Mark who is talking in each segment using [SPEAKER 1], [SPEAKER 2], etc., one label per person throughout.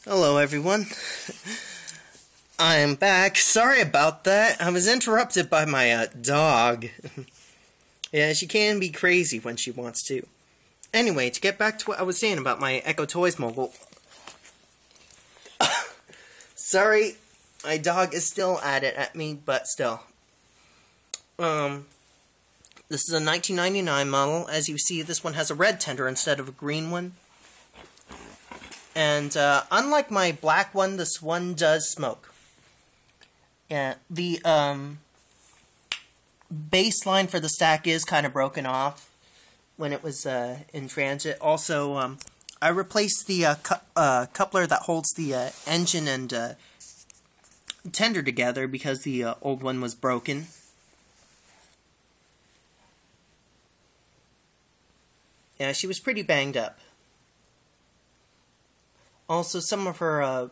[SPEAKER 1] Hello everyone. I am back. Sorry about that. I was interrupted by my dog. Yeah, she can be crazy when she wants to. Anyway, to get back to what I was saying about my Echo Toys Mogul. Sorry, my dog is still at it at me, but still. This is a 1999 model. As you see, this one has a red tender instead of a green one. And unlike my black one, this one does smoke. Yeah, the baseline for the stack is kind of broken off when it was in transit. Also, I replaced the coupler that holds the engine and tender together because the old one was broken. Yeah, she was pretty banged up. Also, some of her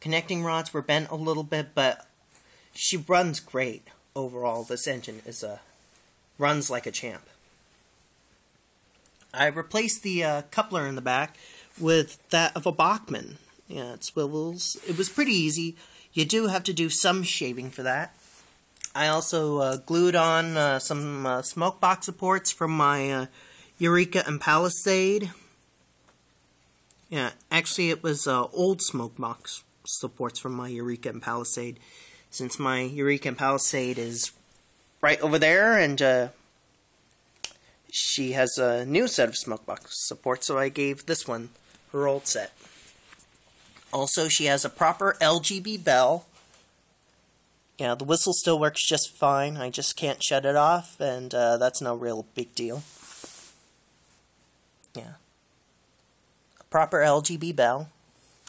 [SPEAKER 1] connecting rods were bent a little bit, but she runs great overall. This engine is runs like a champ. I replaced the coupler in the back with that of a Bachmann. Yeah, it swivels. It was pretty easy. You do have to do some shaving for that. I also glued on some smoke box supports from my Eureka and Palisade. Yeah, actually it was old smoke box supports from my Eureka and Palisade, since my Eureka and Palisade is right over there, and she has a new set of smoke box supports, so I gave this one her old set. Also, she has a proper LGB bell. Yeah, the whistle still works just fine, I just can't shut it off, and that's no real big deal. Yeah. Proper LGB bell.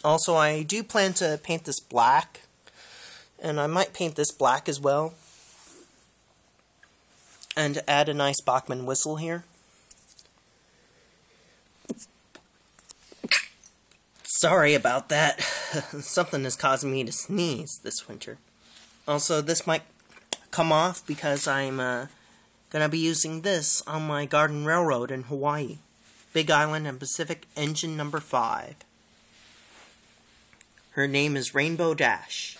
[SPEAKER 1] Also, I do plan to paint this black, and I might paint this black as well, and add a nice Bachmann whistle here. Sorry about that. Something is causing me to sneeze this winter. Also, this might come off because I'm gonna be using this on my Garden Railroad in Hawaii. Big Island and Pacific Engine number 5. Her name is Rainbow Dash.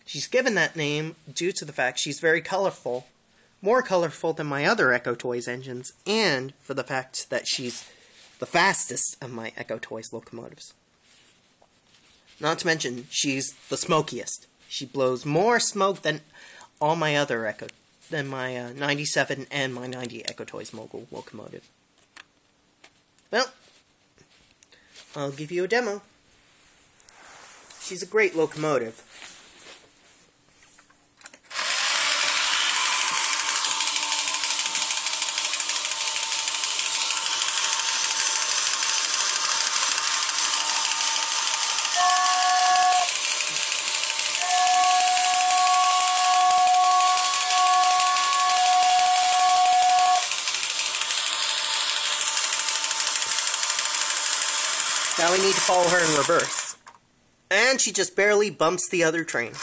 [SPEAKER 1] She's given that name due to the fact she's very colorful, more colorful than my other Echo Toys engines, and for the fact that she's the fastest of my Echo Toys locomotives. Not to mention, she's the smokiest. She blows more smoke than all my other than my 97 and my 90 Echo Toys Mogul locomotive. Well, I'll give you a demo. She's a great locomotive. Now we need to follow her in reverse. And she just barely bumps the other train.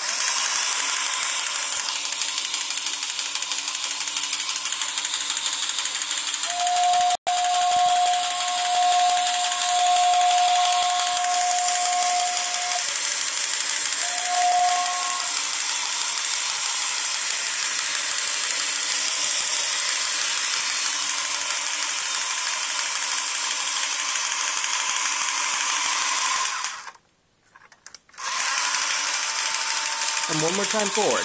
[SPEAKER 1] And one more time forward.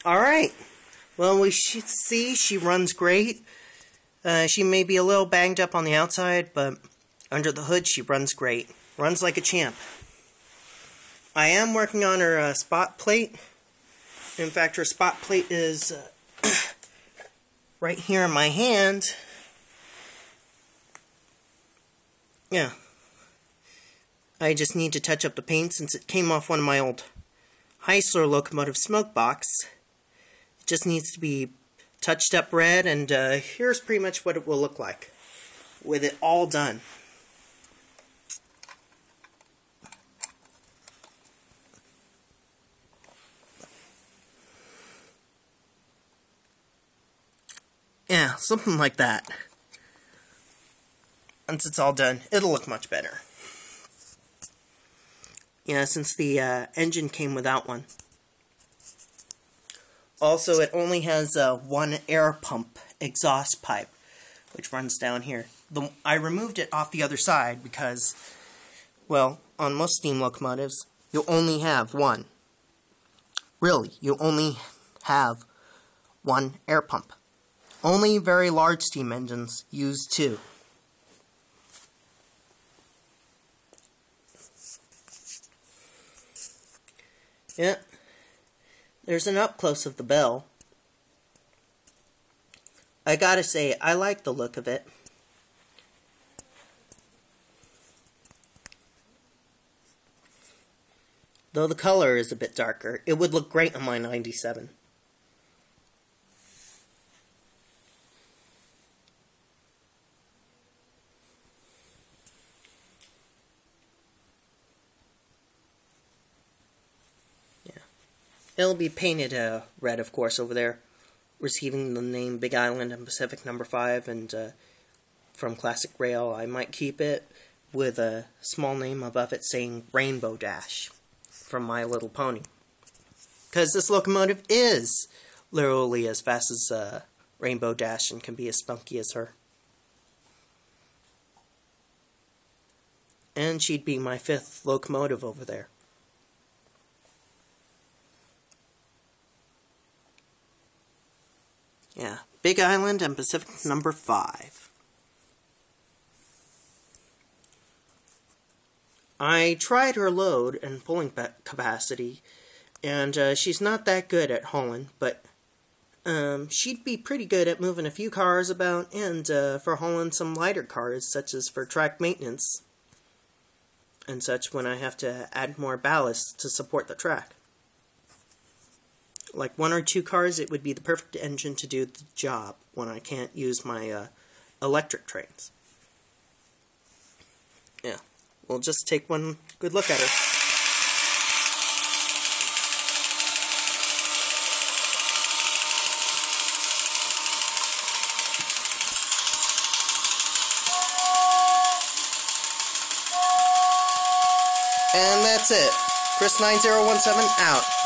[SPEAKER 1] Alright, well, we should see she runs great. She may be a little banged up on the outside, but under the hood she runs great. Runs like a champ. I am working on her spot plate. In fact, her spot plate is right here in my hand. Yeah. I just need to touch up the paint since it came off one of my old Heisler locomotive smoke box. It just needs to be touched up red, and here's pretty much what it will look like with it all done. Yeah, something like that. Once it's all done, it'll look much better. Yeah, since the engine came without one. Also, it only has one air pump exhaust pipe, which runs down here. I removed it off the other side because, well, on most steam locomotives, you only have one. Really, you only have one air pump. Only very large steam engines use two. Yeah, there's an up-close of the bell. I gotta say, I like the look of it. Though the color is a bit darker, it would look great on my 97. It'll be painted red, of course, over there, receiving the name Big Island and Pacific No. 5, and from Classic Rail, I might keep it with a small name above it saying Rainbow Dash from My Little Pony. Because this locomotive is literally as fast as Rainbow Dash and can be as spunky as her. And she'd be my 5th locomotive over there. Yeah, Big Island and Pacific No. 5. I tried her load and pulling capacity, and she's not that good at hauling, but she'd be pretty good at moving a few cars about and for hauling some lighter cars, such as for track maintenance and such when I have to add more ballast to support the track. Like 1 or 2 cars, it would be the perfect engine to do the job when I can't use my electric trains. Yeah, we'll just take one good look at her. And that's it. Chris9017 out.